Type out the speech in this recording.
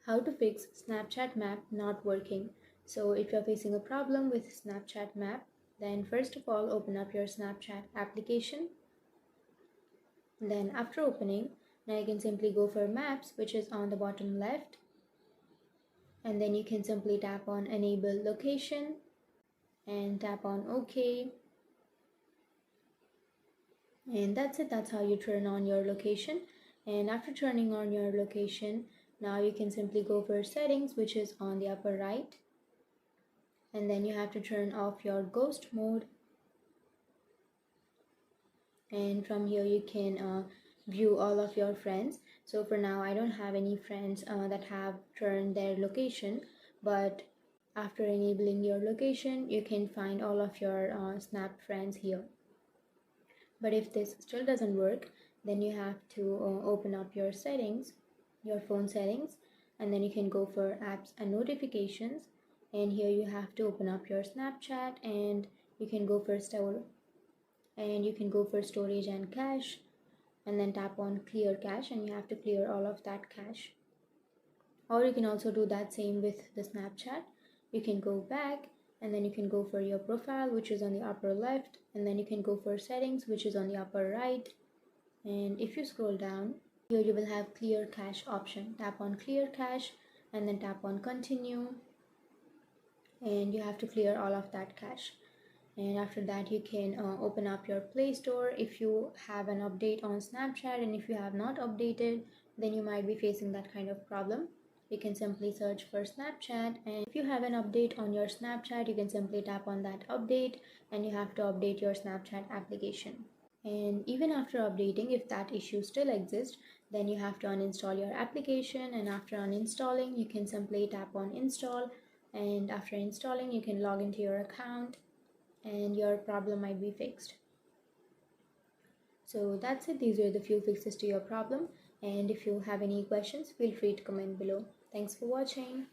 how to fix Snapchat map not working. So if you're facing a problem with Snapchat map, then first of all open up your Snapchat application. Then after opening, now you can simply go for maps, which is on the bottom left, and then you can simply tap on enable location and tap on OK, and that's it. That's how you turn on your location. And after turning on your location, now you can simply go for settings, which is on the upper right, and then you have to turn off your ghost mode, and from here you can view all of your friends. So for now I don't have any friends that have turned their location, but after enabling your location you can find all of your snap friends here. But if this still doesn't work, then you have to open up your settings, your phone settings, and then you can go for apps and notifications, and here you have to open up your Snapchat, and you can go for storage and cache, and then tap on clear cache, and you have to clear all of that cache. Or you can also do that same with the Snapchat. You can go back, and then you can go for your profile, which is on the upper left, and then you can go for settings, which is on the upper right. And if you scroll down, here you will have clear cache option. Tap on clear cache and then tap on continue, and you have to clear all of that cache. And after that you can open up your Play Store if you have an update on Snapchat, and if you have not updated, then you might be facing that kind of problem. You can simply search for Snapchat, and if you have an update on your Snapchat, you can simply tap on that update, and you have to update your Snapchat application. And even after updating, if that issue still exists, then you have to uninstall your application, and after uninstalling you can simply tap on install, and after installing you can log into your account and your problem might be fixed. So that's it. These are the few fixes to your problem, and if you have any questions, feel free to comment below. Thanks for watching.